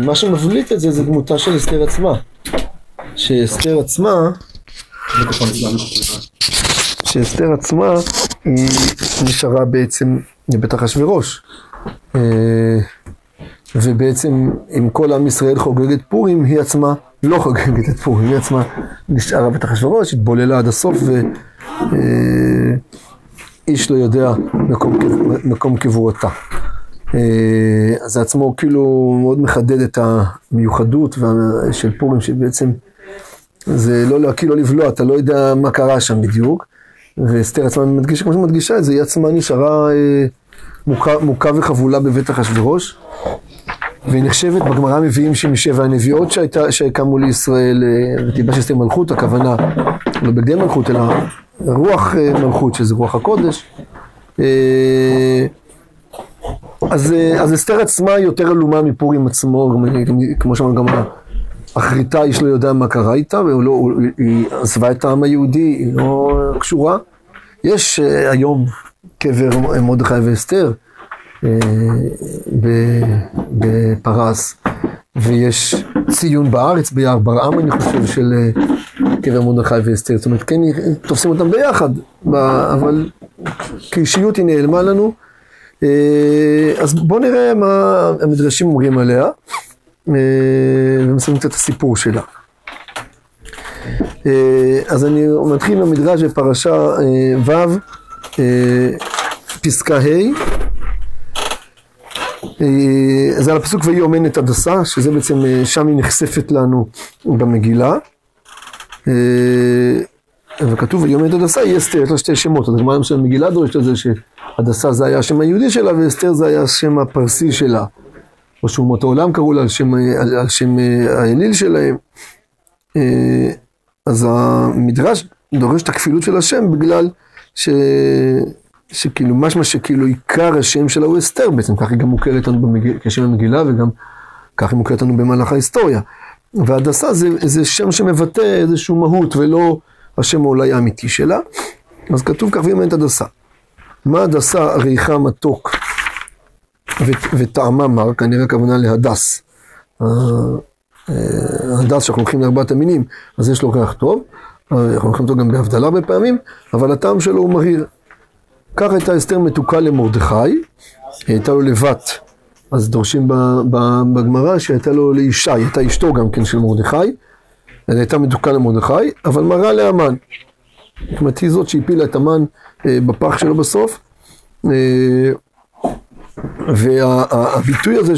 מה שמבליט את זה זה דמותה של אסתר עצמה. שאסתר עצמה היא נשארה בעצם לבית אחשוורוש. ובעצם אם כל עם ישראל חוגג את פורים, היא עצמה לא חוגגת את פורים, היא עצמה נשארה בית אחשוורוש, התבוללה עד הסוף ואיש לא יודע מקום קבורתה. אז זה עצמו כאילו מאוד מחדד את המיוחדות של פורים, שבעצם זה לא להקיא, לא לבלוע, אתה לא יודע מה קרה שם בדיוק, ואסתר עצמה מדגישה, כמו שמדגישה את זה, היא עצמה נשארה מוכה וחבולה בבית אחשוורוש, והיא נחשבת, בגמרא מביאים שמשבע הנביאות שקמו לישראל, ותלבש אסתר מלכות, הכוונה לא בגדי מלכות, אלא רוח מלכות, שזה רוח הקודש. אז אסתר עצמה היא יותר אלומה מפורים עצמו, כמו שאמרנו גם אחריתה, איש לא יודע מה קרה איתה, היא עזבה את העם היהודי, היא לא קשורה. יש היום קבר מרדכי ואסתר בפרס, ויש ציון בארץ ביער ברעם, אני חושב, של קבר מרדכי ואסתר. זאת אומרת, כן, תופסים אותם ביחד, אבל כאישיות היא נעלמה לנו. אז בואו נראה מה המדרשים אומרים עליה, ומסיים קצת את הסיפור שלה. אז אני מתחיל מהמדרש בפרשה ו' פסקה ה'. אז על הפסוק ויהי אומנת הדסה, שזה בעצם שם היא נחשפת לנו במגילה, וכתוב ויהי אומנת הדסה היא אסתר, יש לה שתי שמות. הגמרא למשל במגילה דורשת על זה שהדסה זה היה השם היהודי שלה, ואסתר זה היה השם הפרסי שלה, או שאומות העולם קראו לה על שם האליל שלהם. אז המדרש דורש את הכפילות של השם, בגלל שכאילו משמע שכאילו עיקר השם שלה הוא אסתר, בעצם כך היא גם מוכרת לנו כשם המגילה, וגם כך היא מוכרת לנו במהלך ההיסטוריה. והדסה זה שם שמבטא איזשהו מהות, ולא השם אולי האמיתי שלה. אז כתוב כך ויהי אומנת הדסה. מה הדסה? ריחה מתוק וטעמה מר, כנראה הכוונה להדס. הדס שאנחנו הולכים לארבעת המינים, אז יש לו ריח טוב, אנחנו הולכים אותו גם בהבדלה הרבה פעמים, אבל הטעם שלו הוא מהיר. כך הייתה אסתר מתוקה למרדכי, היא הייתה לו לבת, אז דורשים בגמרא שהייתה לו לאישה, היא הייתה אשתו גם כן של מרדכי, היא הייתה מתוקה למרדכי, אבל מרה להמן. זאת אומרת, היא זאת שהפילה את המן בפח שלו בסוף, והביטוי הזה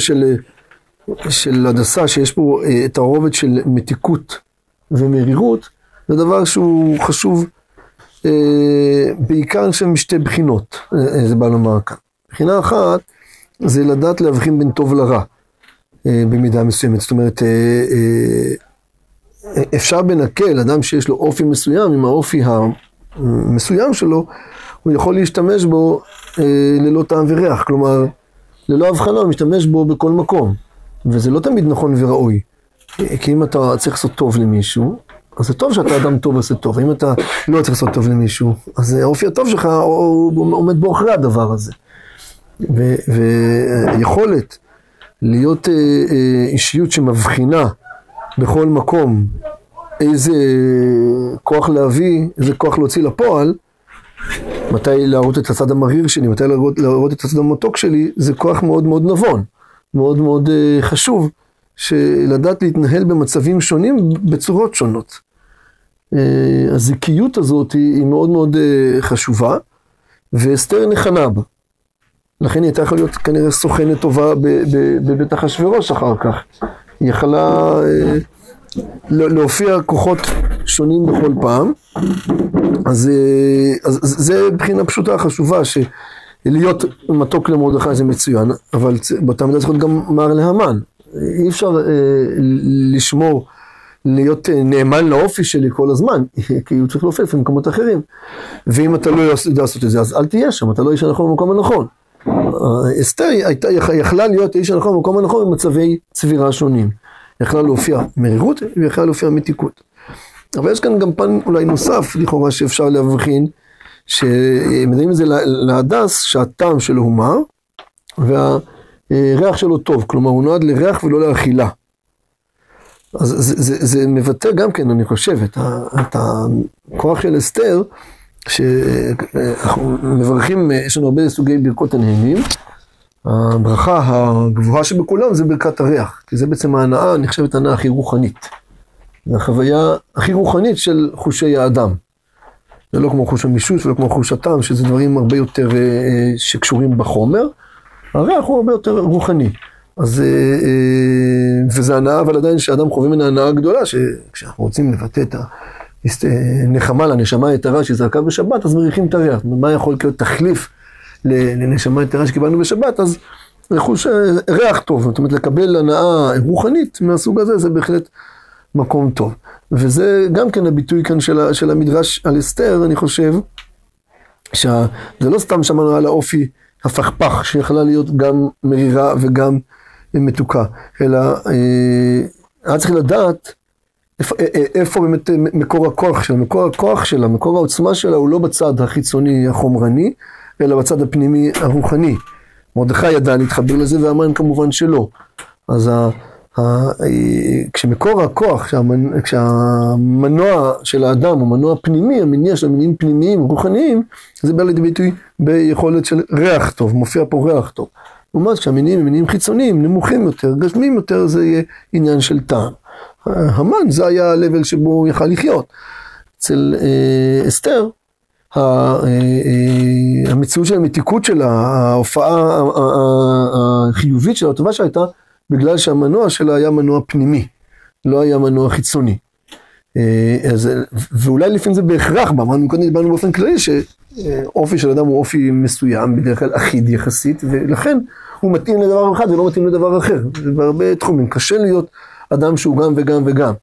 של הדסה, שיש פה את הרובד של מתיקות ומרירות, זה דבר שהוא חשוב בעיקר של משתי בחינות, זה בא לומר כאן. בחינה אחת, זה לדעת להבחין בין טוב לרע, במידה מסוימת. זאת אומרת, אפשר בנקל, אדם שיש לו אופי מסוים, עם האופי המסוים שלו, הוא יכול להשתמש בו ללא טעם וריח, כלומר, ללא הבחנה, הוא משתמש בו בכל מקום. וזה לא תמיד נכון וראוי, כי אם אתה צריך לעשות טוב למישהו, אז זה טוב שאתה אדם טוב ועושה טוב, אם אתה לא צריך לעשות טוב למישהו, אז האופי הטוב שלך הוא עומד בו אחרי הדבר הזה. ויכולת להיות אישיות שמבחינה בכל מקום איזה כוח להביא, איזה כוח להוציא לפועל, מתי להראות את הצד המריר שלי, מתי להראות את הצד המתוק שלי, זה כוח מאוד מאוד נבון, מאוד מאוד חשוב, שלדעת להתנהל במצבים שונים בצורות שונות. הזיקיות הזאת היא מאוד מאוד חשובה, ואסתר נחנה בה. לכן היא הייתה יכולה להיות כנראה סוכנת טובה בבית אחשוורוש אחר כך. היא יכלה להופיע כוחות שונים בכל פעם. אז זה בחינה פשוטה חשובה, שלהיות מתוק למרדכי זה מצוין, אבל באותה מידה צריך להיות גם מר להמן. אי אפשר לשמור, להיות נאמן לאופי שלי כל הזמן, כי הוא צריך להופיע במקומות אחרים. ואם אתה לא יודע לעשות את זה, אז אל תהיה שם, אתה לא איש הנכון במקום הנכון. אסתר יכלה להיות איש הנכון במקום הנכון במצבי צבירה שונים. יכלה להופיע מרירות ויכלה להופיע מתיקות. אבל יש כאן גם פן אולי נוסף, לכאורה שאפשר להבחין, שמדעים את זה להדס, שהטעם שלו הוא מר, והריח שלו טוב, כלומר הוא נועד לריח ולא לאכילה. אז זה מבטא גם כן, אני חושב, את הכוח של אסתר, שאנחנו מברכים, יש לנו הרבה סוגי ברכות הנהנים, הברכה הגבוהה שבכולם זה ברכת הריח, כי זה בעצם ההנאה, נחשבת ההנאה הכי רוחנית. זה החוויה הכי רוחנית של חושי האדם. זה לא כמו חוש המישוש ולא כמו חוש הטעם, שזה דברים הרבה יותר שקשורים בחומר. הריח הוא הרבה יותר רוחני. אז, וזה הנאה, אבל עדיין שאדם חווה מן ההנאה הגדולה, שכשאנחנו רוצים לבטא את הנחמה לנשמה יתרה שזרקה בשבת, אז מריחים את הריח. מה יכול להיות תחליף לנשמה יתרה שקיבלנו בשבת? אז ריח טוב, זאת אומרת לקבל הנאה רוחנית מהסוג הזה, זה בהחלט מקום טוב. וזה גם כן הביטוי כאן של המדרש על אסתר, אני חושב, שזה לא סתם שמענו על האופי הפכפך, שיכולה להיות גם מרירה וגם מתוקה, אלא היה צריך לדעת איפה באמת מקור הכוח שלה. מקור הכוח שלה, מקור העוצמה שלה, הוא לא בצד החיצוני החומרני, אלא בצד הפנימי הרוחני. מרדכי ידע להתחבר לזה, והמן כמובן שלא. אז כשמקור הכוח, כשהמנוע של האדם הוא מנוע פנימי, המניע של המניעים פנימיים, רוחניים, זה בא לידי ביטוי ביכולת של ריח טוב, מופיע פה ריח טוב. לעומת כשהמניעים הם מניעים חיצוניים, נמוכים יותר, גשמיים יותר, זה יהיה עניין של טעם. המן זה היה הלבל שבו הוא יכל לחיות. אצל אסתר, המציאות של המתיקות שלה, ההופעה החיובית שלה, הטובה שהייתה, בגלל שהמנוע שלה היה מנוע פנימי, לא היה מנוע חיצוני. ואולי לפעמים זה בהכרח, אמרנו קודם דיברנו באופן כללי, שאופי של אדם הוא אופי מסוים, בדרך כלל אחיד יחסית, ולכן הוא מתאים לדבר אחד ולא מתאים לדבר אחר. בהרבה תחומים, קשה להיות אדם שהוא גם וגם וגם.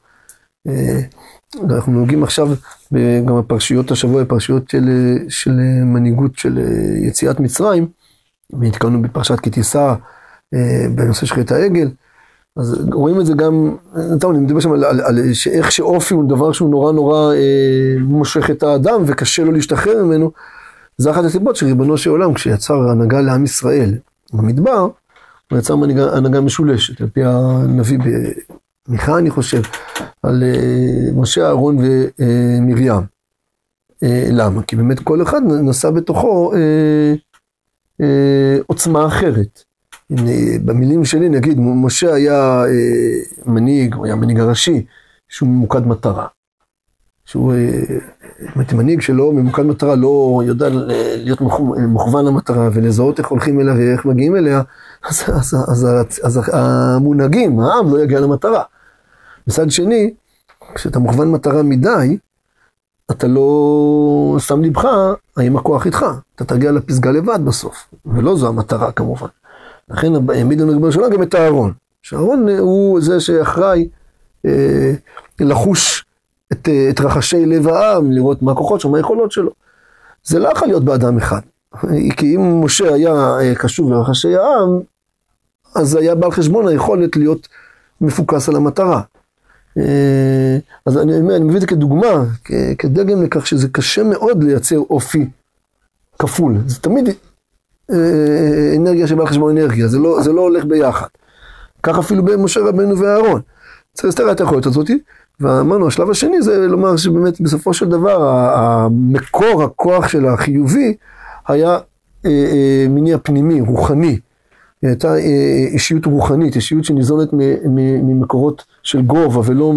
אנחנו נוגעים עכשיו גם בפרשיות השבוע, בפרשיות של מנהיגות של יציאת מצרים, והתקרנו בפרשת כי תישא, בנושא של חטא העגל, אז רואים את זה גם, טוב, אני מדבר שם על איך שאופי הוא דבר שהוא נורא נורא מושך את האדם וקשה לו להשתחרר ממנו. זה אחת הסיבות שריבונו של עולם, כשיצר הנהגה לעם ישראל במדבר, הוא יצר הנהגה משולשת, על פי הנביא במיכה אני חושב, על משה, אהרון ומרים. למה? כי באמת כל אחד נשא בתוכו עוצמה אחרת. במילים שלי נגיד, משה היה מנהיג, הוא היה מנהיג הראשי, שהוא ממוקד מטרה. שהוא מנהיג שלו ממוקד מטרה, לא יודע להיות מוכוון למטרה, ולזהות איך הולכים אליה ואיך מגיעים אליה, אז המונהגים, העם לא יגיע למטרה. מצד שני, כשאתה מוכוון מטרה מדי, אתה לא שם לבך, האם הכוח איתך, אתה תגיע לפסגה לבד בסוף, ולא זו המטרה כמובן. לכן העמיד לנו ריבונו של עולם גם את אהרון. שאהרון הוא זה שאחראי לחוש את רחשי לב העם, לראות מה הכוחות שלו, מה היכולות שלו. זה לא יכול להיות באדם אחד. כי אם משה היה קשוב לרחשי העם, אז היה בעל חשבון היכולת להיות מפוקס על המטרה. אז אני מביא את זה כדוגמה, כדגם לכך שזה קשה מאוד לייצר אופי כפול. זה תמיד אנרגיה שבא על חשבון אנרגיה, זה לא הולך ביחד. כך אפילו במשה רבנו ואהרון. צריך להסתכל את היכולת הזאת, ואמרנו, השלב השני זה לומר שבאמת בסופו של דבר, המקור הכוח של החיובי, היה מניע פנימי, רוחני. הייתה אישיות רוחנית, אישיות שניזונת ממקורות של גובה, ולא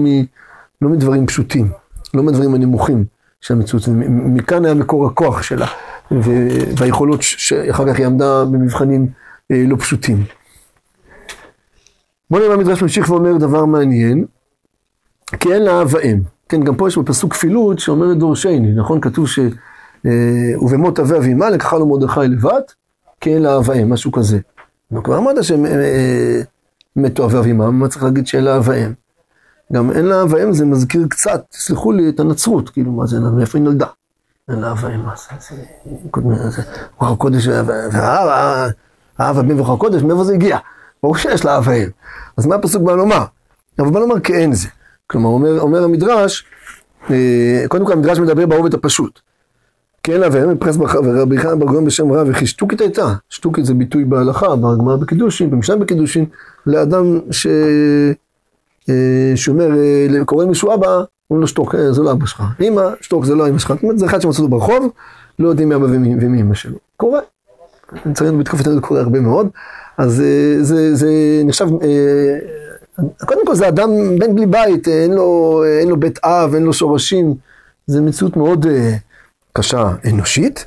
מדברים פשוטים, לא מדברים הנמוכים של המציאות. מכאן היה מקור הכוח שלה. והיכולות שאחר כך היא עמדה במבחנים לא פשוטים. בוא נראה המדרש ממשיך ואומר דבר מעניין, כי אין לה אב ואם. כן, גם פה יש בפסוק כפילות שאומרת דורשני, נכון? כתוב ובמות אבי אבימה לקחה לו מרדכי לבד, כי אין לה אב ואם, משהו כזה. כבר אמרת שהם מתו אבי אבימה, מה צריך להגיד שאין לה אב ואם? גם אין לה אב ואם זה מזכיר קצת, תסלחו לי, את הנצרות, כאילו מה זה, מאיפה היא נולדה? אין לה אב ואם, זה רוח הקודש, והאב ואם ורוח הקודש, מאיפה זה הגיע? ברור שיש לה אב ואם. אז מה הפסוק בא לומר? אבל בא לומר כי אין זה. כלומר, אומר המדרש, קודם כל המדרש מדבר ברובד הפשוט. כי אין לה ואם, פרס ורבי חנן בר גאון בשם רב, וכי שטוקית הייתה. שטוקית זה ביטוי בהלכה, בגמרא בקידושין, במשנה בקידושין, לאדם שאומר, קורא מישהו אבא, אומרים לו שתוק, זה לא אבא שלך. אמא, שתוק, זה לא אמא שלך. זאת אומרת, זה אחד שמצאו אותו ברחוב, לא יודעים מי אבא ומי אמא שלו. קורה. לצערנו בתקופתנו זה קורה הרבה מאוד. אז זה נחשב, קודם כל זה אדם בן בלי בית, אין לו בית אב, אין לו שורשים. זה מציאות מאוד קשה אנושית,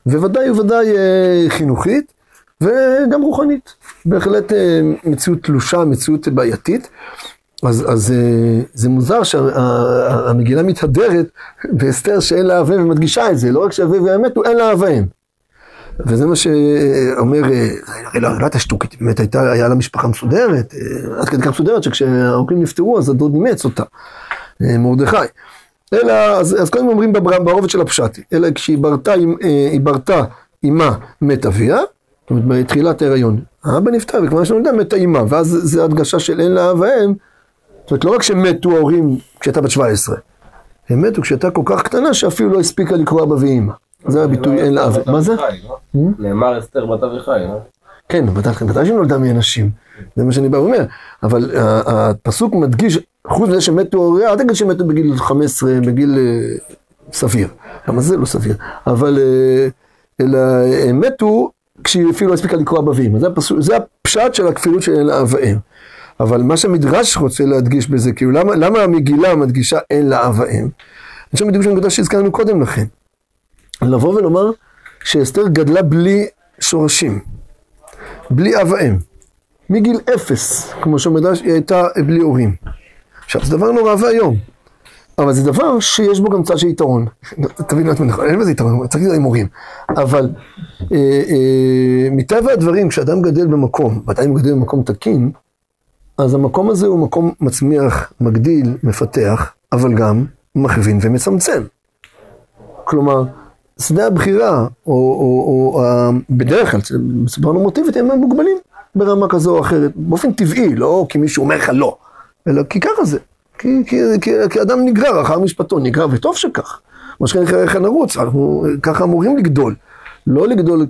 וודאי חינוכית, וגם רוחנית. בהחלט מציאות תלושה, מציאות בעייתית. אז זה מוזר שהמגילה מתהדרת באסתר שאין לה אביהם ומדגישה את זה, לא רק שאביהם והמתו, אין לה אביהם. וזה מה שאומר, הרי לא הייתה שטוקית, באמת היה לה משפחה מסודרת, עד כדי כך מסודרת שכשהעוקלים נפטרו אז הדוד נימץ אותה, מרדכי. אלא, אז קודם אומרים ברובד של הפשטי, אלא כשהיא ברתה אימה מת אביה, זאת אומרת בתחילת ההיריון, האבא נפטר וכמה שנולדה מתה אימה, ואז זה הדגשה של אין לה אביהם, זאת אומרת לא רק שמתו ההורים כשהייתה בת 17, הם מתו כשהייתה כל כך קטנה שאפילו לא הספיקה לקרוא אבא ואימא. זה הביטוי אין לה אב. מה זה? נאמר אסתר בת אביחי, לא? כן, בטח שהיא נולדה מאנשים. זה מה שאני בא ואומר. אבל הפסוק מדגיש, חוץ מזה שמתו הוריה, אל תגיד שמתו בגיל 15, בגיל סביר. למה זה לא סביר? אבל אלא מתו כשהיא אפילו לא הספיקה לקרוא אבא ואימא. זה הפשט של הכפילות של אין לה אב ואם. אבל מה שהמדרש רוצה להדגיש בזה, כאילו למה המגילה מדגישה אין לה אב ואם? אני חושב בדיוק שהנקודה שהזכרנו קודם לכן. לבוא ולומר שאסתר גדלה בלי שורשים, בלי אב ואם, מגיל 0, כמו שהמדרש היא הייתה בלי הורים. עכשיו זה דבר נורא ואיום, אבל זה דבר שיש בו גם צד של יתרון. תבין מה אתה מנחל, אין בזה יתרון, צריך לדעת עם הורים. אבל מטבע הדברים, כשאדם גדל במקום, ואתה גדל במקום תקין, אז המקום הזה הוא מקום מצמיח, מגדיל, מפתח, אבל גם מכווין ומצמצם. כלומר, שדה הבחירה, או בדרך כלל, בסברה נורמטיבית, הם מוגבלים ברמה כזו או אחרת, באופן טבעי, לא כי מישהו אומר לך לא, אלא כי ככה זה, כי אדם נגרר אחר משפטו, נגרר, וטוב שכך, מה שנקרא איך נרוץ, אנחנו ככה אמורים לגדול, לא לגדול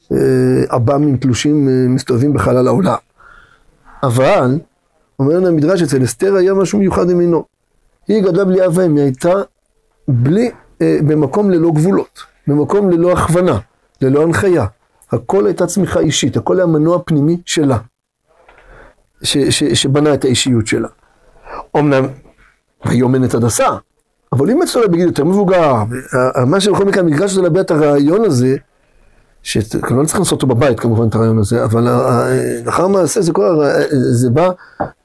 כאב"מים תלושים מסתובבים בחלל העולם, אבל, אומר לנו המדרש אצל אסתר היה משהו מיוחד ממינו, היא גדלה בלי אב ואם, היא הייתה בלי, במקום ללא גבולות, במקום ללא הכוונה, ללא הנחיה. הכל הייתה צמיחה אישית, הכל היה מנוע פנימי שלה, שבנה את האישיות שלה. אמנם, היא אומנת הדסה, אבל אם אצלו בגיל יותר מבוגר, מה שבכל מקרה המגרש הזה להביע את הרעיון הזה, שלא צריך לעשות אותו בבית כמובן את הרעיון הזה, אבל לאחר מעשה זה בא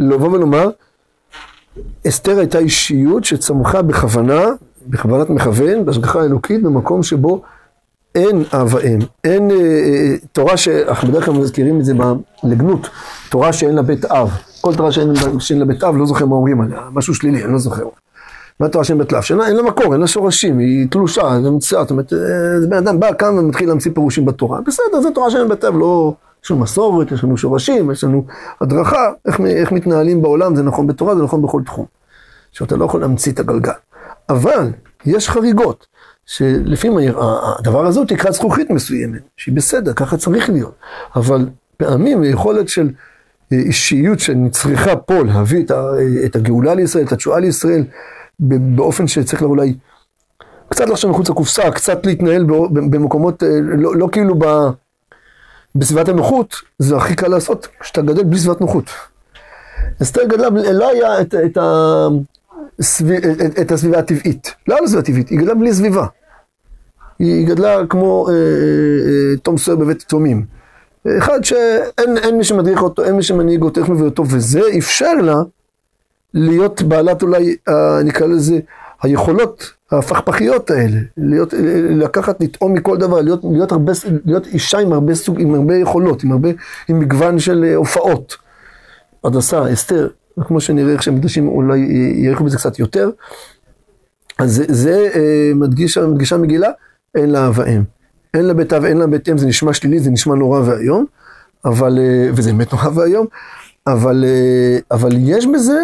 לבוא ולומר, אסתר הייתה אישיות שצמחה בכוונת מכוון, בהשגחה האלוקית, במקום שבו אין אב ואם, אין תורה שאנחנו בדרך כלל מזכירים את זה בלגנות, תורה שאין לה בית אב, כל תורה שאין לה בית אב, לא זוכר מה אומרים עליה, משהו שלילי, אני לא זוכר. מה תורה שאין בית אב? אין לה מקור, אין לה שורשים, היא תלושה, זה מציאה, זאת אומרת, זה בן אדם בא כאן ומתחיל להמציא פירושים בתורה, בסדר, זה תורה שאין בית אב, לא, יש לנו מסורת, יש לנו שורשים, יש לנו הדרכה, איך מתנהלים בעולם, זה נכון בתורה, זה נכון בכל תחום. שאתה לא יכול להמציא את הגלגל. אבל יש חריגות, שלפעמים הדבר הזה הוא תקרת זכוכית מסוימת, שהיא בסדר, ככה צריך להיות. אבל פעמים היכולת של אישיות שנצריכה פה להביא את הגאולה לישראל, את התשועה לישראל, באופן שצריך לה אולי קצת לחשוב מחוץ לקופסה, קצת להתנהל במקומות, לא כאילו בסביבת הנוחות, זה הכי קל לעשות כשאתה גדל בלי סביבת נוחות. אסתר גדלה, לא היה את הסביבה הטבעית, לא היה לה סביבה טבעית, היא גדלה בלי סביבה. היא גדלה כמו תום סוהר בבית תומים. אחד שאין מי שמדריך אותו, אין מי שמנהיג אותו, איך מביא אותו, וזה אפשר לה להיות בעלת אולי, נקרא לזה, היכולות הפכפכיות האלה, לקחת, לטעום מכל דבר, להיות אישה עם הרבה סוג, עם הרבה יכולות, עם מגוון של הופעות. הדסה, אסתר, כמו שנראה איך שמקדשים אולי יערכו בזה קצת יותר, אז זה מדגישה מגילה, אין לה אב ואם. אין לה בית אב, אין לה בית אם, זה נשמע שלילי, זה נשמע נורא והיום, וזה באמת נורא והיום, אבל יש בזה,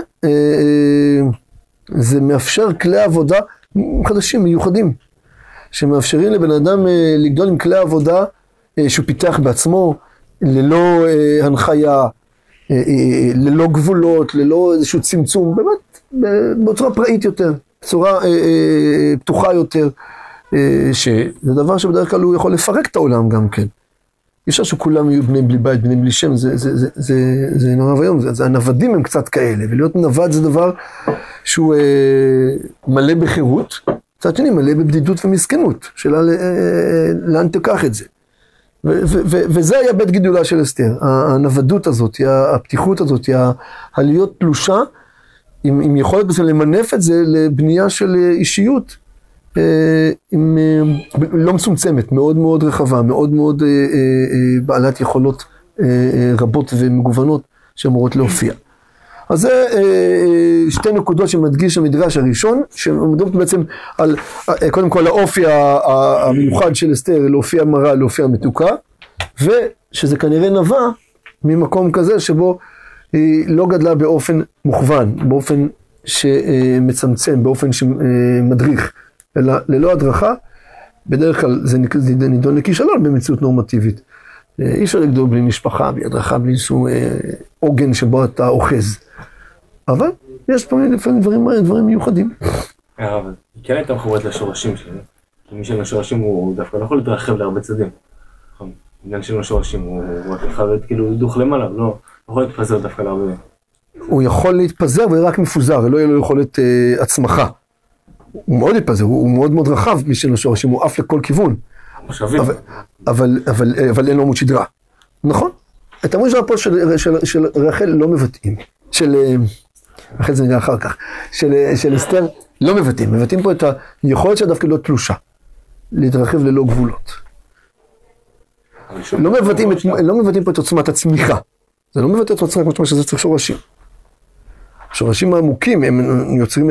זה מאפשר כלי עבודה חדשים, מיוחדים, שמאפשרים לבן אדם לגדול עם כלי עבודה שהוא פיתח בעצמו, ללא הנחיה, ללא גבולות, ללא איזשהו צמצום, באמת, בצורה פראית יותר, בצורה פתוחה יותר, שזה דבר שבדרך כלל הוא יכול לפרק את העולם גם כן. אי אפשר שכולם יהיו בני בלי בית, בני בלי שם, זה נורא ויום, הנוודים הם קצת כאלה, ולהיות נווד זה דבר שהוא מלא בחירות, קצת שני מלא בבדידות ומסכנות, שאלה לאן תיקח את זה. וזה היה בית גידולה של אסתר, הנוודות הזאת, הפתיחות הזאת, הלהיות תלושה, עם יכולת בזה למנף את זה לבנייה של אישיות, לא מצומצמת, מאוד מאוד רחבה, מאוד מאוד בעלת יכולות רבות ומגוונות שאמורות להופיע. אז זה שתי נקודות שמדגיש המדרש הראשון, שמדברות בעצם על, קודם כל, האופי המיוחד של אסתר, להופיע מרה, להופיע מתוקה, ושזה כנראה נבע ממקום כזה שבו היא לא גדלה באופן מוכוון, באופן שמצמצם, באופן שמדריך, אלא ללא הדרכה, בדרך כלל זה נידון לכישלון במציאות נורמטיבית. אי אפשר לגדול בלי משפחה, בלי הדרכה, בלי איזשהו עוגן שבו אתה אוחז. אבל יש לפעמים דברים מיוחדים. אבל היא כן הייתה מחוברת לשורשים שלי, כי מי שאין לשורשים הוא דווקא לא יכול להתרחב להרבה צדדים. עניין שאין לשורשים הוא יכול להיות כאילו דוך למעלה, לא יכול להתפזר דווקא להרבה. הוא יכול להתפזר ורק מפוזר, לא יהיה לו יכולת הצמחה. הוא מאוד יתפזר, הוא מאוד מאוד רחב מי שאין לשורשים, הוא עף לכל כיוון. אבל אין לו עמוד שדרה. נכון? את עמוד שדרה פה של רחל לא מבטאים. אחרי זה נראה אחר כך, של אסתר לא מבטאים פה את היכולת שדווקא לא תלושה, להתרחב ללא גבולות. לא מבטאים פה את עוצמת הצמיחה, זה לא מבטא את עוצמת כמו שזה צריך שורשים. השורשים העמוקים הם יוצרים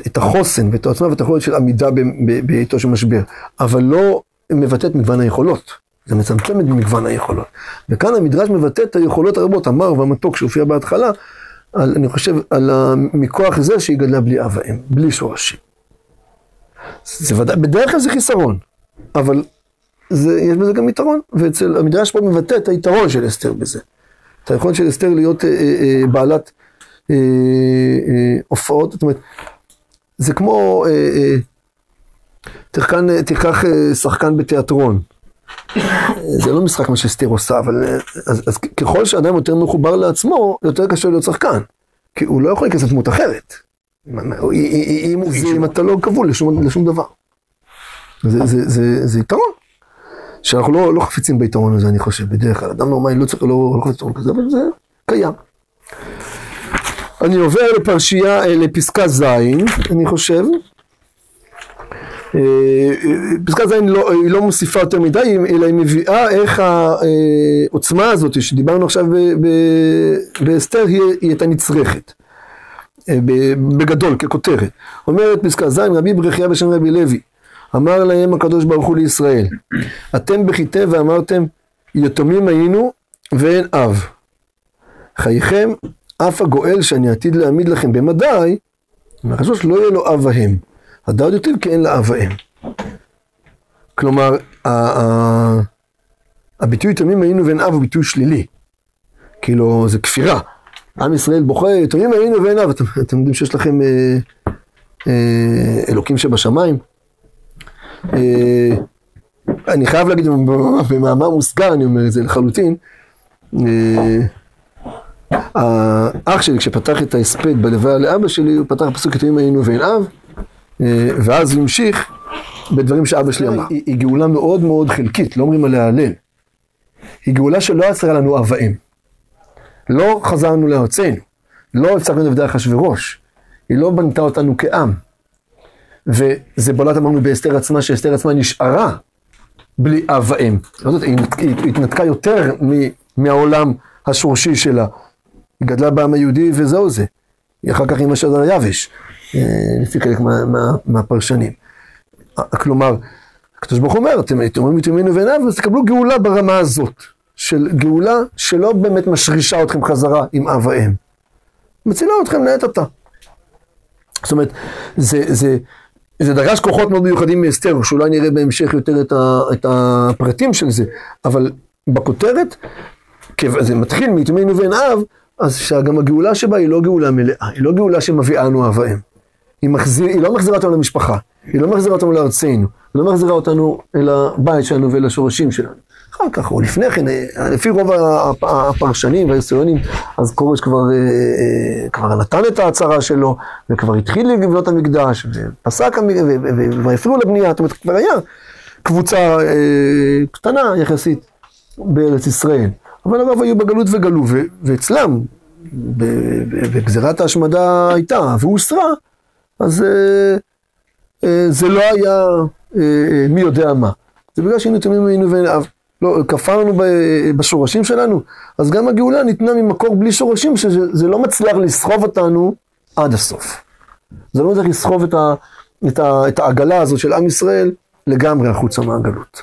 את החוסן ואת העוצמה ואת היכולת של עמידה בעיתו של משבר, אבל לא מבטא את מגוון היכולות, זה מצמצם את מגוון היכולות. וכאן המדרש מבטא את היכולות הרבות, המר והמתוק שהופיע בהתחלה, אני חושב על מכוח זה שהיא גדלה בלי אב ואם, בלי שורשים. זה ודאי, בדרך כלל זה חיסרון, אבל יש בזה גם יתרון, ואצל המדרש פה מבטא את היתרון של אסתר בזה. את היכולת של אסתר להיות בעלת הופעות, זאת אומרת, זה כמו, תיקח שחקן בתיאטרון. זה לא משחק מה שאסתר עושה, אבל אז ככל שאדם יותר מחובר לעצמו, יותר קשה להיות שחקן. כי הוא לא יכול להיכנס לדמות אחרת. אם אתה לא כבול לשום דבר. זה יתרון. שאנחנו לא חפיצים ביתרון הזה, אני חושב, בדרך כלל. אדם נורמלי לא צריך, לא חפץ יתרון כזה, אבל זה קיים. אני עובר לפסקה ז', אני חושב. פסקה ז' היא לא מוסיפה יותר מדי, אלא היא מביאה איך העוצמה הזאת שדיברנו עכשיו באסתר היא הייתה נצרכת. בגדול, ככותרת. אומרת פסקה ז', רבי ברכיה בשם רבי לוי, אמר להם הקדוש ברוך הוא לישראל, אתם בכיתם ואמרתם, יתומים היינו ואין אב. חייכם, אף הגואל שאני עתיד להעמיד לכם במדי, מהחשוב שלא יהיה לו אב והם. הדעת יותר כי אין לה אב ואם. כלומר, הביטוי יתומים היינו ואין אב הוא ביטוי שלילי. כאילו, זה כפירה. עם ישראל בוחר, יתומים היינו ואין אב. אתם יודעים שיש לכם אלוקים שבשמיים? אני חייב להגיד, במאמר מוסגר, אני אומר את זה לחלוטין, האח שלי, כשפתח את ההספד בלוויה לאבא שלי, הוא פתח פסוק יתומים היינו ואין אב, ואז הוא המשיך בדברים שאבא שלי אמר. היא גאולה מאוד מאוד חלקית, לא אומרים עליה הלל. היא גאולה שלא יצרה לנו אב ואם. לא חזרנו לארצנו, לא הפסקנו לבדי אחשוורוש, היא לא בנתה אותנו כעם. וזה בולט אמרנו באסתר עצמה, שאסתר עצמה נשארה בלי אב ואם. היא התנתקה יותר מהעולם השורשי שלה. היא גדלה בעם היהודי וזהו זה. היא אחר כך אמא של דריווש. לפי חלק מהפרשנים. כלומר, הקדוש ברוך הוא אומר, אתם אומרים יתומינו ואין אב, אז תקבלו גאולה ברמה הזאת, של גאולה שלא באמת משרישה אתכם חזרה עם אב ואם. מצילה אתכם לעת עתה. זאת אומרת, זה דרש כוחות מאוד מיוחדים מאסתר, שאולי נראה בהמשך יותר את הפרטים של זה, אבל בכותרת, זה מתחיל מיתומינו ואין אב, אז שגם הגאולה שבה היא לא גאולה מלאה, היא לא גאולה שמביאה לנו אב ואם. היא לא מחזירה אותנו למשפחה, היא לא מחזירה אותנו לארצנו, היא לא מחזירה אותנו אל הבית שלנו ואל השורשים שלנו. אחר כך, או לפני כן, לפי רוב הפרשנים וההיסטוריונים, אז כורש כבר נתן את ההצהרה שלו, וכבר התחיל לבנות המקדש, ופסק, והפריעו לבנייה, זאת אומרת, כבר היה קבוצה קטנה יחסית בארץ ישראל. אבל הרב היו בגלות וגלו, ואצלם, בגזירת ההשמדה הייתה, והוסרה, אז זה לא היה מי יודע מה. זה בגלל שהיינו תמימים היינו לא, כפרנו בשורשים שלנו, אז גם הגאולה ניתנה ממקור בלי שורשים, שזה לא מצליח לסחוב אותנו עד הסוף. זה לא מצליח לסחוב את העגלה הזאת של עם ישראל לגמרי החוצה מהגלות.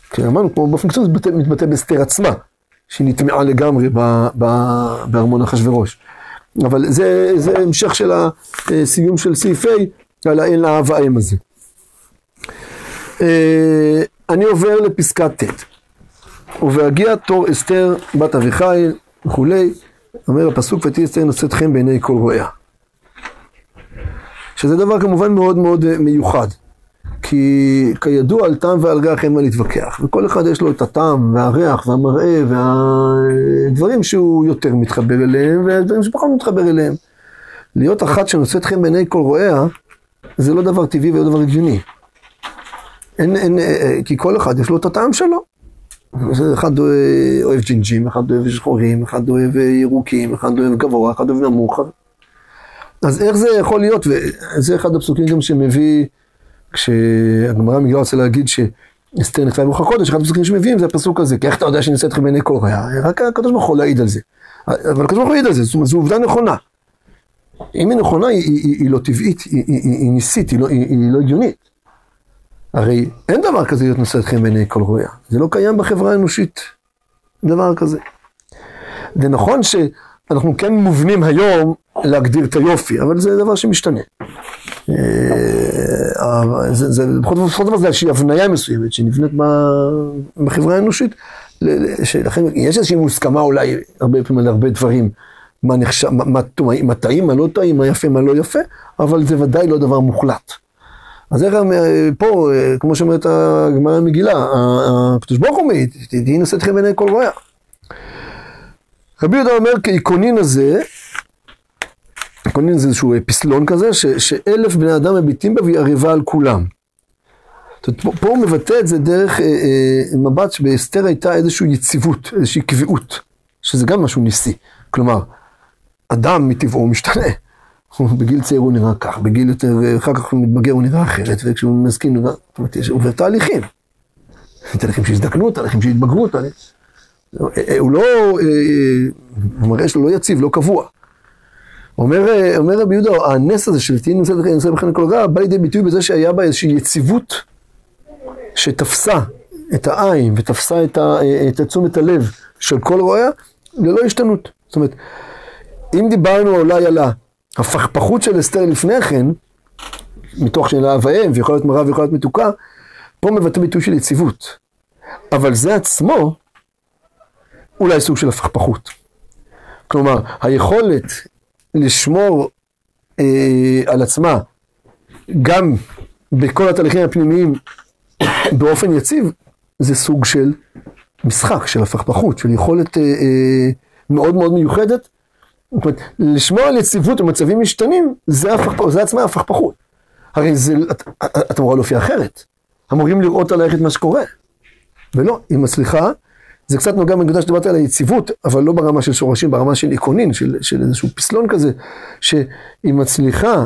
כי אמרנו, כמו באופן קצת, זה מתבטא באסתר עצמה, שהיא נטמעה לגמרי בארמון אחשוורוש. אבל זה המשך של הסיום של סעיף A, על האין לאב ואם הזה. אני עובר לפסקת ט'. ובהגיע תור אסתר בת אביחיל וכולי, אומר הפסוק ותהי אסתר נושאת חן בעיני כל רואיה. שזה דבר כמובן מאוד מאוד מיוחד, כי כידוע על טעם ועל ריח אין מה להתווכח, וכל אחד יש לו את הטעם והריח והמראה והדברים שהוא יותר מתחבר אליהם והדברים שפחות מתחבר אליהם. להיות אחת שנושאת חן בעיני כל רואיה זה לא דבר טבעי ולא דבר הגיוני. כי כל אחד יש לו את הטעם שלו. אחד אוהב ג'ינג'ים, אחד אוהב שחורים, אחד אוהב ירוקים, אחד אוהב גבוה, אחד אוהב נמוך. אז איך זה יכול להיות? וזה אחד הפסוקים גם שמביא, כשהגמרא מגיעה רוצה להגיד שאסתר נכתבה ברוח הקודש, אחד הפסוקים שמביאים זה הפסוק הזה, כי איך אתה יודע שנושאת חן בעיני כל רואיה? רק הקדוש ברוך הוא להעיד על זה. אבל הקדוש ברוך הוא להעיד על זה, זאת אומרת, זו עובדה נכונה. אם היא נכונה, היא לא טבעית, היא ניסית, היא לא הגיונית. הרי אין דבר כזה להיות נושאת חן בעיני כל רואיה. זה לא קיים בחברה האנושית. דבר כזה. זה נכון שאנחנו כן מובנים היום להגדיר את היופי, אבל זה דבר שמשתנה. זה בכל דבר זה איזושהי הבניה מסוימת שנבנית בחברה האנושית. לכן יש איזושהי מוסכמה אולי הרבה פעמים על הרבה דברים. מה טעים, מה לא טעים, מה יפה, מה לא יפה, אבל זה ודאי לא דבר מוחלט. אז איך פה, כמו שאומרת הגמרא מגילה, הקדוש ברוך הוא מעיד, תהי נושאת חן בעיני כל רואיה. רבי יהודה אומר, כאיקונין הזה, איקונין זה איזשהו פסלון כזה, ש1,000 בני אדם מביטים בה והיא עריבה על כולם. פה הוא מבטא את זה דרך מבט שבאסתר הייתה איזושהי יציבות, איזושהי קביעות, שזה גם משהו ניסי. כלומר, אדם מטבעו משתנה. בגיל צעיר הוא נראה כך, בגיל יותר, אחר כך הוא מתבגר הוא נראה אחרת, וכשהוא מזקין הוא עובר תהליכים. תהליכים שהזדקנו, תהליכים שהתבגרו, הוא לא, המראה שלו לא יציב, לא קבוע. אומר רבי יהודה, הנס הזה של תהי נושאת חן כל רואיה, בא לידי ביטוי בזה שהיה בה איזושהי יציבות, שתפסה את העין ותפסה את תשומת הלב של כל רואיה, ללא השתנות. זאת אומרת, אם דיברנו אולי על הפכפכות של אסתר לפני כן, מתוך שאלה אב ואם, ויכול להיות מרה ויכול להיות מתוקה, פה מבטא ביטוי של יציבות. אבל זה עצמו, אולי סוג של הפכפכות. כלומר, היכולת לשמור על עצמה, גם בכל התהליכים הפנימיים, באופן יציב, זה סוג של משחק, של הפכפכות, של יכולת מאוד מאוד מיוחדת, זאת אומרת, לשמור על יציבות במצבים משתנים, זה עצמה הפכפכות. הרי את אמורה להופיע אחרת. אמורים לראות עלייך את מה שקורה. ולא, היא מצליחה, זה קצת נוגע בנקודה שדיברתי על היציבות, אבל לא ברמה של שורשים, ברמה של איקונין, של איזשהו פסלון כזה, שהיא מצליחה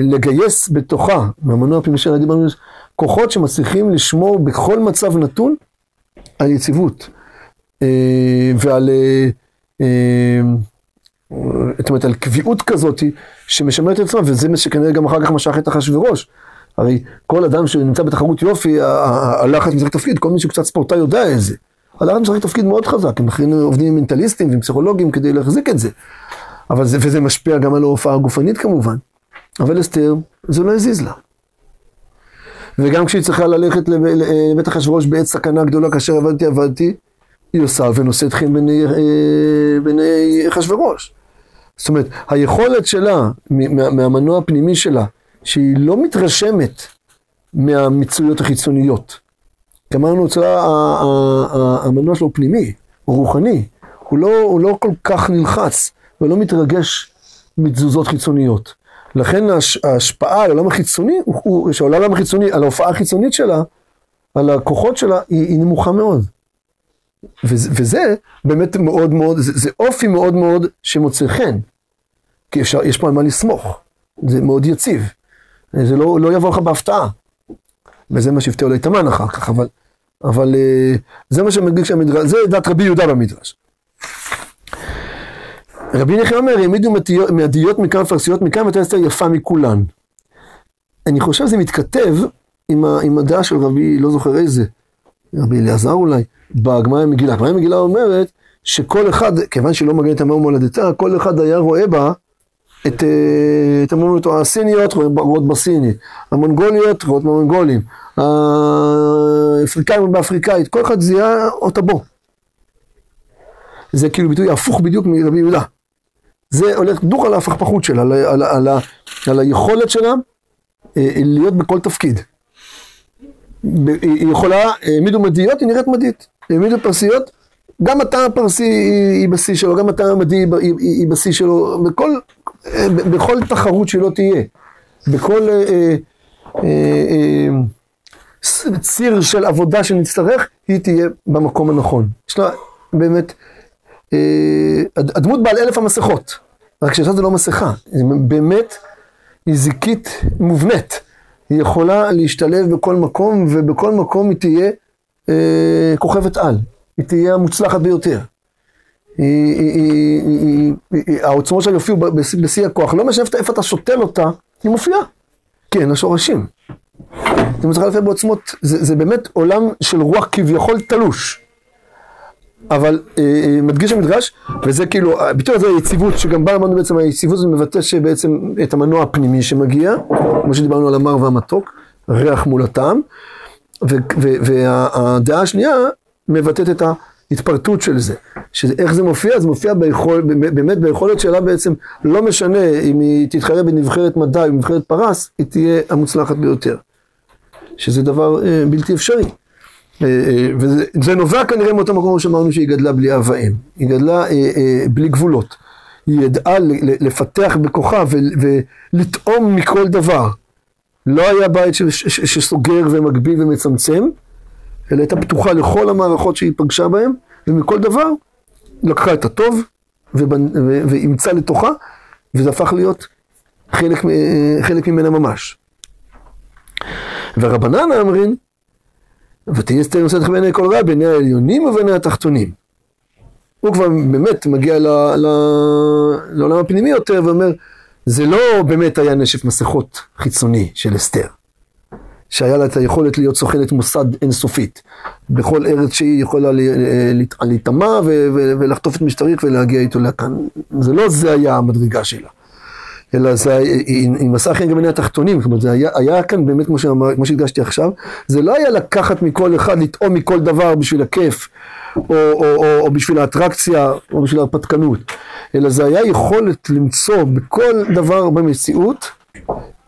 לגייס בתוכה, מהמנוע הפנימי של הדיברנו, כוחות שמצליחים לשמור בכל מצב נתון על יציבות. ועל זאת אומרת, על קביעות כזאת שמשמרת את עצמה, וזה שכנראה גם אחר כך משך את אחשוורוש. הרי כל אדם שנמצא בתחרות יופי, הלחץ משחק תפקיד, כל מי שקצת ספורטאי יודע את זה. הלחץ משחק תפקיד מאוד חזק, הם עובדים עם מנטליסטים ועם פסיכולוגים כדי להחזיק את זה. וזה משפיע גם על ההופעה הגופנית כמובן. אבל אסתר, זה לא הזיז לה. וגם כשהיא צריכה ללכת לבית אחשוורוש בעת סכנה גדולה, כאשר עבדתי, היא עושה ונושאת חן בעיני אחשוורוש. זאת אומרת, היכולת שלה, מהמנוע הפנימי שלה, שהיא לא מתרשמת מהמצויות החיצוניות. כי אמרנו, המנוע שלו הוא פנימי, הוא רוחני, הוא לא כל כך נלחץ, ולא מתרגש מתזוזות חיצוניות. לכן ההשפעה על העולם החיצוני, שעל העולם החיצוני, על ההופעה החיצונית שלה, על הכוחות שלה, היא נמוכה מאוד. וזה באמת מאוד מאוד, זה אופי מאוד מאוד שמוצא חן. כי יש פה על מה לסמוך. זה מאוד יציב. זה לא יבוא לך בהפתעה. וזה מה שיפתיע אולי תמן אחר כך, אבל זה מה שמדגיש שהמדרש, זה דת רבי יהודה במדרש. רבי נחמן אומר, העמידו מהדיות מכאן פרסיות מכאן, ותהיה אסתר יפה מכולן. אני חושב שזה מתכתב עם הדעה של רבי, לא זוכר איזה, רבי אליעזר אולי, בגמרא מגילה. הגמרא מגילה אומרת, שכל אחד, כיוון שלא מגן את עמו ומולדתה, כל אחד היה רואה בה, את המוניות הסיניות רואות בסינית, המונגוליות רואות במונגולים, האפריקאים באפריקאית, כל אחד זיהה אותה בו. זה כאילו ביטוי הפוך בדיוק מרבי יהודה. זה הולך דוך על ההפכפכות שלה, על היכולת שלה להיות בכל תפקיד. היא יכולה, העמידו מדיות, היא נראית מדית. העמידו פרסיות, גם אתה הפרסי היא בשיא שלו, גם אתה המדי היא בשיא שלו, בכל תחרות שלא תהיה, בכל ציר של עבודה שנצטרך, היא תהיה במקום הנכון. יש לה באמת, הדמות בעל 1000 המסכות, רק שעכשיו זה לא מסכה, באמת היא זיקית מובנית, היא יכולה להשתלב בכל מקום, ובכל מקום היא תהיה כוכבת על, היא תהיה המוצלחת ביותר. העוצמות שלה יופיעו בשיא הכוח, לא משנה איפה אתה שותל אותה, היא מופיעה. כן, השורשים. זה מצליחה להופיע בעוצמות, זה באמת עולם של רוח כביכול תלוש. אבל מדגיש המדרש, וזה כאילו, ביטוי הזה היציבות, שגם בה אמרנו בעצם, היציבות זה מבטא שבעצם את המנוע הפנימי שמגיע, כמו שדיברנו על המר והמתוק, ריח מול הטעם, והדעה השנייה מבטאת את ההתפרטות של זה. שאיך זה מופיע? זה מופיע באמת ביכולת שלה בעצם, לא משנה אם היא תתחרה בנבחרת מדע, או בנבחרת פרס, היא תהיה המוצלחת ביותר. שזה דבר בלתי אפשרי. וזה נובע כנראה מאותו מקום שאמרנו שהיא גדלה בלי אב ואם. היא גדלה בלי גבולות. היא ידעה לפתח בכוחה ולטעום מכל דבר. לא היה בית שסוגר ומגביל ומצמצם, אלא הייתה פתוחה לכל המערכות שהיא פגשה בהן, ומכל דבר לקחה את הטוב ואימצה לתוכה, וזה הפך להיות חלק ממנה ממש. והרבנן אמרין, ותהיה אסתר נושאת בעיני כל רע, בעיני העליונים ובעיני התחתונים. הוא כבר באמת מגיע לעולם הפנימי יותר, ואומר, זה לא באמת היה נשף מסכות חיצוני של אסתר, שהיה לה את היכולת להיות סוכנת מוסד אינסופית. בכל ארץ שהיא יכולה להתאמה ולחטוף את משטריך ולהגיע איתו לכאן. זה היה המדרגה שלה. אלא זה, היא מסע חן גם בעיני התחתונים, זאת אומרת, זה היה כאן באמת כמו שהדגשתי עכשיו, זה לא היה לקחת מכל אחד, לטעום מכל דבר בשביל הכיף, או בשביל האטרקציה, או בשביל ההרפתקנות, אלא זה היה יכולת למצוא בכל דבר במציאות,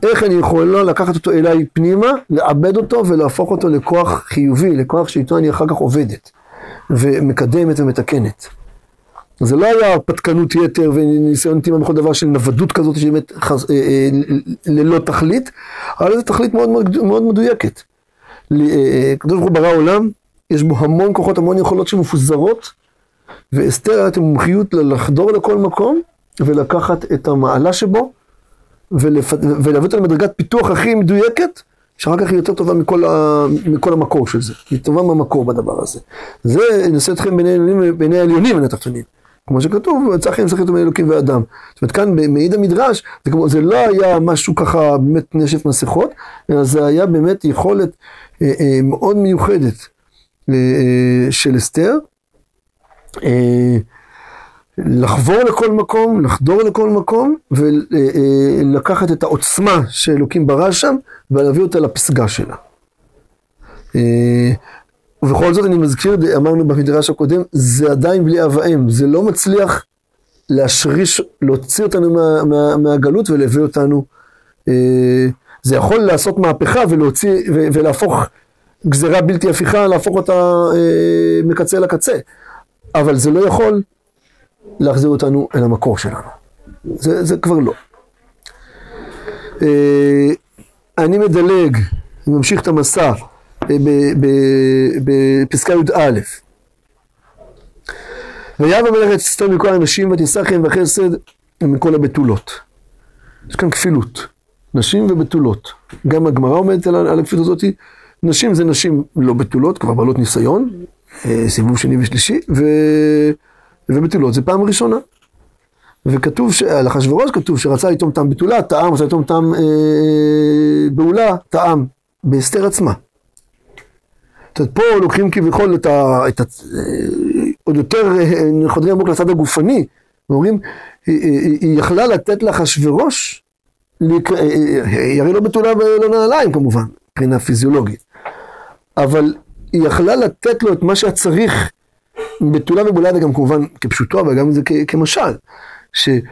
איך אני יכולה לקחת אותו אליי פנימה, לעבד אותו ולהפוך אותו לכוח חיובי, לכוח שאיתו אני אחר כך עובדת, ומקדמת ומתקנת. זה לא היה הרפתקנות יתר וניסיון טבע בכל דבר של נוודות כזאת שבאמת ללא תכלית, אבל זו תכלית מאוד מאוד מדויקת. הקדוש ברוך הוא ברא עולם, יש בו המון כוחות, המון יכולות שמפוזרות, ואסתר הייתה מומחיות לחדור לכל מקום, ולקחת את המעלה שבו, ולהביא אותה למדרגת פיתוח הכי מדויקת, שאחר כך היא יותר טובה מכל המקור של זה. היא טובה מהמקור בדבר הזה. זה נושא אתכם בעיני העליונים ובעיני התחתונים. כמו שכתוב, צחי נשחק אותו מאלוקים ואדם. זאת אומרת, כאן מעיד המדרש, זה לא היה משהו ככה באמת נשף מסכות, אלא זה היה באמת יכולת מאוד מיוחדת של אסתר, לחבור לכל מקום, לחדור לכל מקום, ולקחת את העוצמה שאלוקים ברא שם, ולהביא אותה לפסגה שלה. ובכל זאת אני מזכיר, אמרנו במדרש הקודם, זה עדיין בלי אב ואם, זה לא מצליח להשריש, להוציא אותנו מהגלות ולהביא אותנו, זה יכול לעשות מהפכה ולהוציא, ולהפוך גזירה בלתי הפיכה, להפוך אותה מקצה לקצה, אבל זה לא יכול להחזיר אותנו אל המקור שלנו, זה כבר לא. אני מדלג, אני ממשיך את המסע בפסקה י"א. ויבא המלך את אסתר מכל הנשים ותישכם וחסד מכל הבתולות. יש כאן כפילות, נשים ובתולות. גם הגמרא עומדת על הכפילות הזאת. נשים זה נשים לא בתולות, כבר בעלות ניסיון, סיבוב שני ושלישי, ובתולות זה פעם ראשונה. וכתוב, על אחשוורוש כתוב שרצה לטום טעם בתולה, טעם, רצה לטום טעם בעולה, טעם, באסתר עצמה. זאת אומרת, פה לוקחים כביכול עוד יותר חודרים עמוק לצד הגופני, ואומרים, היא יכלה לתת לאחשוורוש, יראה לא בתולה ולא נעליים כמובן, מבחינה פיזיולוגית, אבל היא יכלה לתת לו את מה שהיה צריך, בתולה ובעולה, גם כמובן כפשוטו, אבל גם זה כמשל, שהיא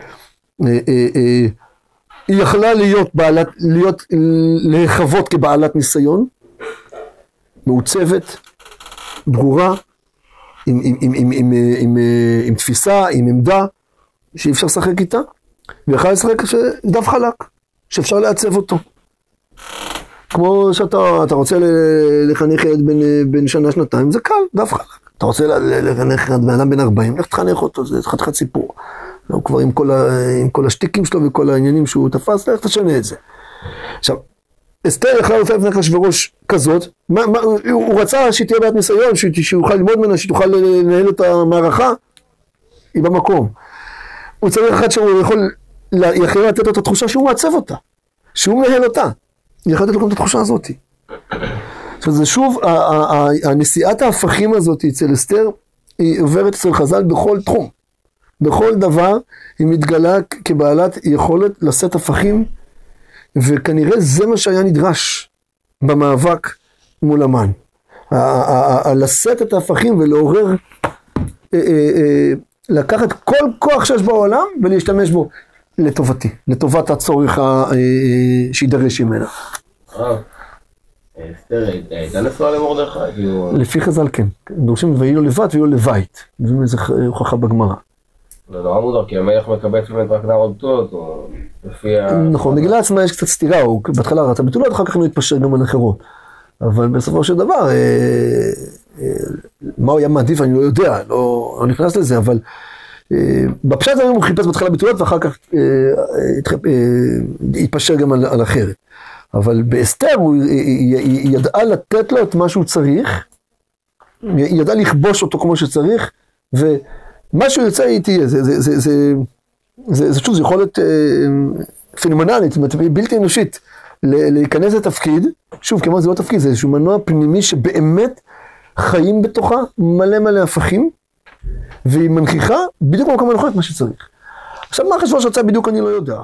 יכלה להיחוות כבעלת ניסיון, מעוצבת, ברורה, עם תפיסה, עם עמדה, שאי אפשר לשחק איתה, ויכולה לשחק דף חלק, שאפשר לעצב אותו. כמו שאתה רוצה לחנך ילד בן שנה, שנתיים, זה קל, דף חלק. אתה רוצה לחנך בן אדם בן 40, לך תחנך אותו, זה חתיכת סיפור. הוא כבר עם כל השטיקים שלו וכל העניינים שהוא תפס, לך תשנה את זה. עכשיו, אסתר יכלה להופיע לפני אחשוורוש כזאת, הוא רצה שהיא תהיה בעלת ניסיון, שיוכל ללמוד ממנה, שתוכל לנהל את המערכה, היא במקום. הוא צריך אחד שהוא יכול לתת לו את התחושה שהוא מעצב אותה, שהוא מנהל אותה, היא יכולה לתת לו גם את התחושה הזאת. עכשיו זה שוב, הנשיאת ההפכים הזאת אצל אסתר, היא עוברת אצל חז"ל בכל תחום. בכל דבר היא מתגלה כבעלת יכולת לשאת הפכים, וכנראה זה מה שהיה נדרש במאבק מול המן. לשאת את ההפכים ולעורר, לקחת כל כוח שיש בעולם ולהשתמש בו לטובתי, לטובת הצורך שידרש ממנה. אסתר הייתה נשואה למרדכי? לפי חז"ל כן, דורשים ויהי לו לבת ויהי לו לבית, זה הוכחה בגמרא. זה נורא מוזר, כי המלך מקבל באמת רק נערות בתולות, או לפי נכון, מגילה עצמה יש קצת סתירה, הוא בהתחלה רצה בתולות, אחר כך הוא התפשר גם על אחרות. אבל בסופו של דבר, מה הוא היה מעדיף, אני לא יודע, לא נכנס לזה, אבל בפשט הזה הוא חיפש בהתחלה בתולות, ואחר כך התפשר גם על אחרת. אבל באסתר היא ידעה לתת לו את מה שהוא צריך, היא ידעה לכבוש אותו כמו שצריך, ומה שהוא יוצא היא תהיה, זה שוב, זה יכולת פנומנלית, בלתי אנושית, להיכנס לתפקיד, שוב, כמובן זה לא תפקיד, זה איזשהו מנוע פנימי שבאמת חיים בתוכה מלא מלא הפכים, והיא מנכיחה בדיוק במקום הנכון את מה שצריך. עכשיו מה אחשוורוש רצה בדיוק אני לא יודע.